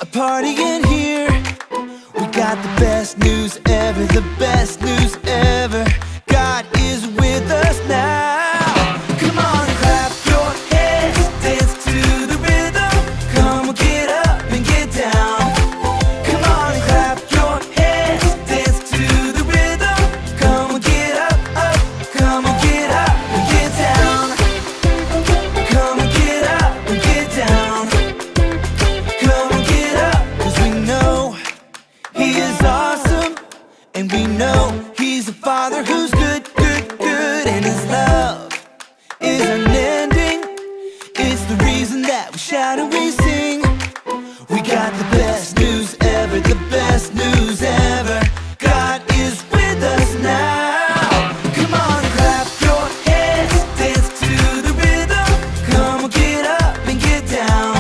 a party in here. We got the best news ever, the best news ever. God is with us now. Come on and clap your hands, dance to the rhythm. Come on, get up and get down. Come on and clap your hands, dance to the rhythm. Come on, get up, up. Come on, get up and get down. Come on, get up and get down. Come on, get up, 'cause we know He is awesome, and we know He's a Father who's good, good, good, and His love is unending. It's the reason that we shout and we sing. We got the best news ever, the best news ever. God is with us now. Come on and clap your hands, dance to the rhythm. Come on, get up and get down.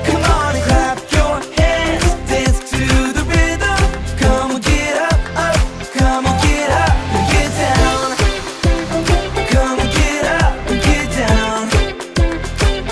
Come on and clap your hands, dance to the rhythm. Come on, get up, up. Come on, get up and get down. Come on, get up and get down.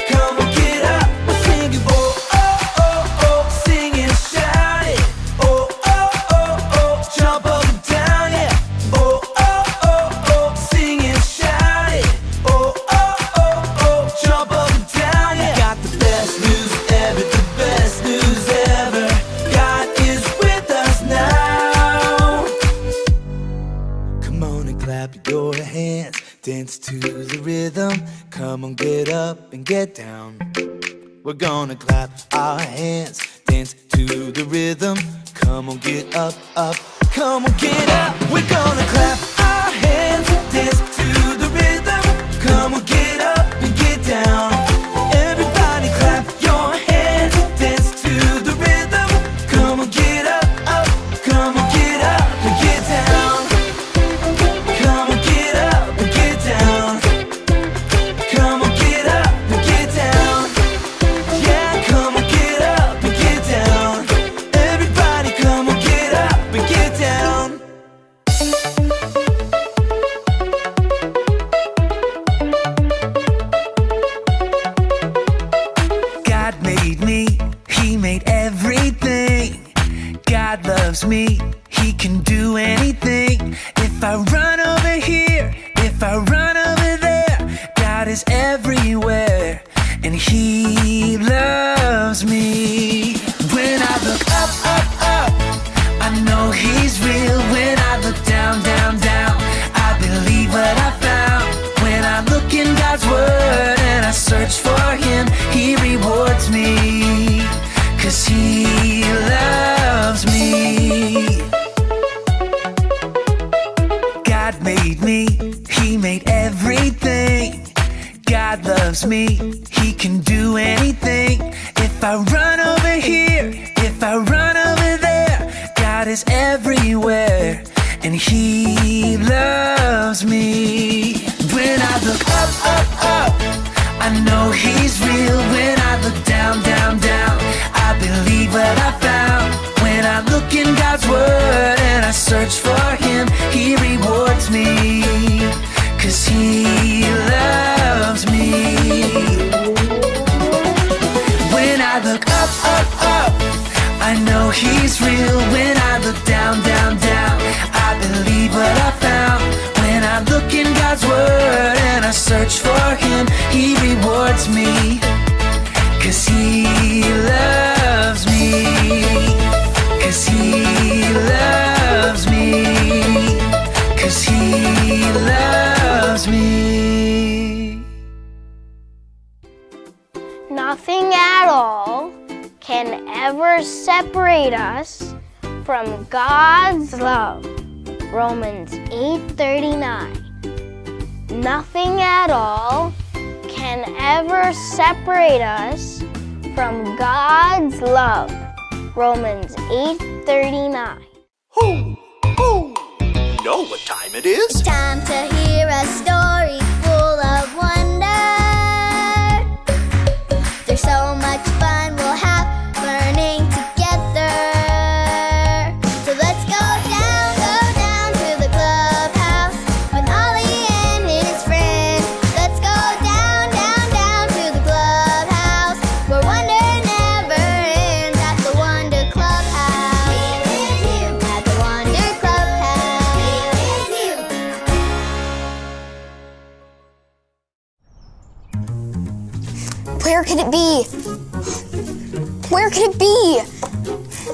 Come on, get up. We're singing, oh, oh, oh, oh. Sing and shout it. Oh, oh, oh, oh. Jump up and down, yeah. Oh, oh, oh, oh. Sing and shout it. Oh, oh, oh, oh. Jump up and down, yeah. Got the best news ever, the best news ever. God is with us now. Come on and clap your hands, dance to the rhythm. Come on, get up and get down. We're gonna clap our hands, dance to the rhythm. Come on, get up, up. Come on, get up. We're gonna clap our hands, dance to the rhythm. Come on, get up and get down. Everybody clap your hands, dance to the rhythm. Come on, get up, up. Come on, get up and get down. Come on, get up and get down. Come on, get up and get down. Yeah, come on, get up and get down. Everybody come on, get up and get down. God made me, He made everything. God loves me, He can do anything. If I run over here, if I run over there, God is everywhere, and He loves me. When I look up, up, up, I know He's real. When I look down, down, down, I believe what I found. When I look in God's Word and I search for Him, He rewards me, 'cause He loves me. God made me, He made everything. God loves me, He can do anything. If I run over here, if I run over there, God is everywhere, and He loves me. When I look up, up, up, I know He's real. When I look down, down, down, I believe what I found. When I look in God's Word and I search for Him, He rewards me, 'cause He loves me. When I look up, up, up, I know He's real. When I look down, down, down, I believe what I found. When I look in God's Word and I search for Him, He rewards me, 'cause He loves me, 'cause He loves me, 'cause He loves me. Nothing at all can ever separate us from God's love. Romans 8:39. Nothing at all can ever separate us from God's love. Romans 8:39. Who? You know what time it is? It's time to hear a story full of wonder. There's so much fun we'll have learning together. So let's go down to the clubhouse with Ollie and his friends. Let's go down to the clubhouse where wonder never ends. At the Where could it be? Where could it be?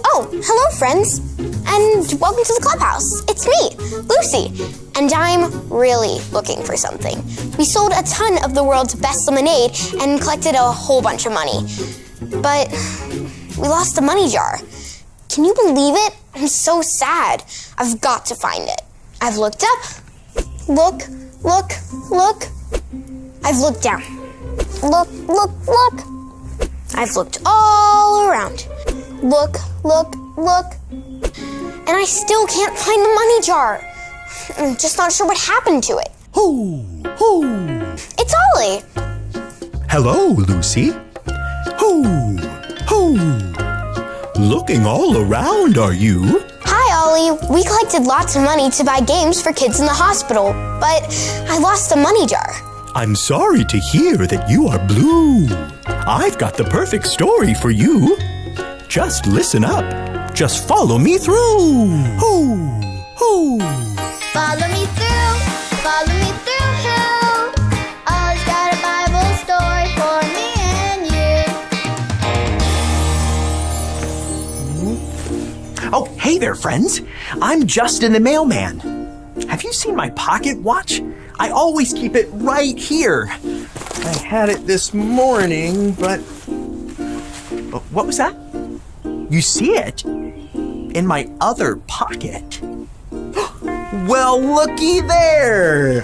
Oh, hello, friends. And welcome to the clubhouse. It's me, Lucy. And I'm really looking for something. We sold a ton of the world's best lemonade and collected a whole bunch of money. But we lost the money jar. Can you believe it? I'm so sad. I've got to find it. I've looked up. Look. I've looked down. Look. I've looked all around. Look. And I still can't find the money jar. I'm just not sure what happened to it. Ho! It's Ollie. Hello, Lucy. Ho! Looking all around, are you? Hi, Ollie. We collected lots of money to buy games for kids in the hospital, but I lost the money jar. I'm sorry to hear that you are blue. I've got the perfect story for you. Just listen up. Just follow me through. Ho! Follow me through, Ollie's got a Bible story for me and you. Oh, hey there, friends. I'm Justin the mailman. Have you seen my pocket watch? I always keep it right here. I had it this morning, but... Oh, what was that? You see it? In my other pocket. Well, looky there.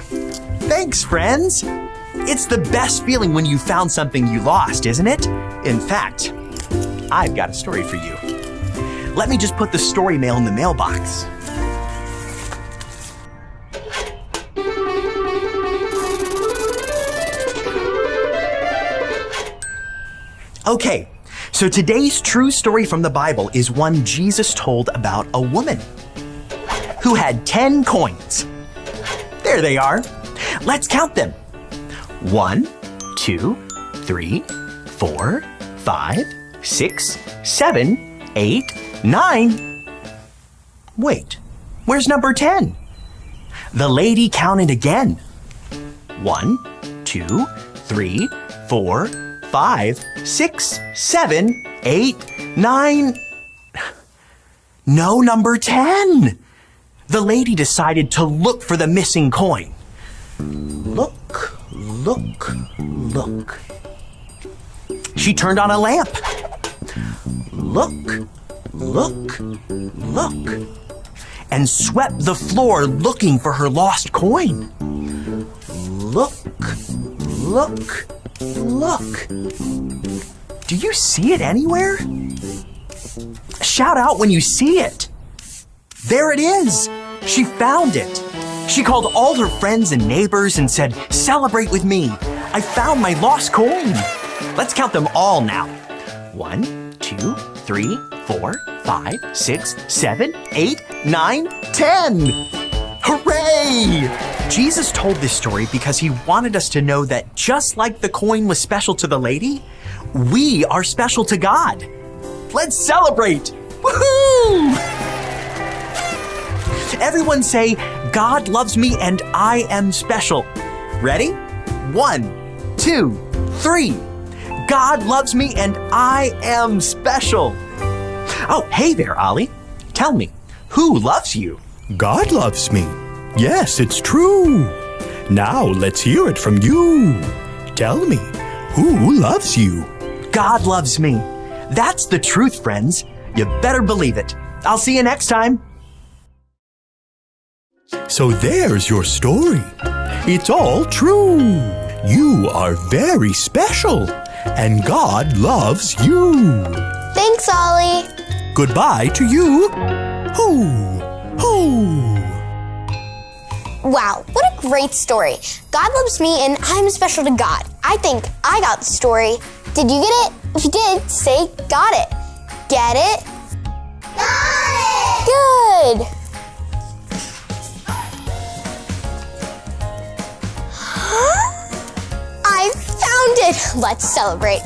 Thanks, friends. It's the best feeling when you found something you lost, isn't it? In fact, I've got a story for you. Let me just put the story mail in the mailbox. Okay, so today's true story from the Bible is one Jesus told about a woman who had 10 coins. There they are. Let's count them. 1, 2, 3, 4, 5, 6, 7, 8, 9. Wait, where's number 10? The lady counted again. 1, 2, 3, 4, 5, 6, 7, 8, 9. No number 10. The lady decided to look for the missing coin. Look. She turned on a lamp. Look. And swept the floor looking for her lost coin. Look. Do you see it anywhere? Shout out when you see it. There it is. She found it. She called all her friends and neighbors and said, "Celebrate with me. I found my lost coin." Let's count them all now. 1, 2, 3, 4, 5, 6, 7, 8, 9, 10. Hooray! Jesus told this story because he wanted us to know that just like the coin was special to the lady, we are special to God. Let's celebrate! Woohoo! Everyone say, "God loves me and I am special." Ready? 1, 2, 3. God loves me and I am special. Oh, hey there, Ollie. Tell me, who loves you? God loves me. Yes, it's true. Now let's hear it from you. Tell me, who loves you? God loves me. That's the truth, friends. You better believe it. I'll see you next time. So there's your story. It's all true. You are very special, and God loves you. Thanks, Ollie. Goodbye to you. Hoo, hoo. Wow, what a great story. God loves me and I'm special to God. I think I got the story. Did you get it? If you did, say got it. Get it? Got it! Good. I found it. Let's celebrate.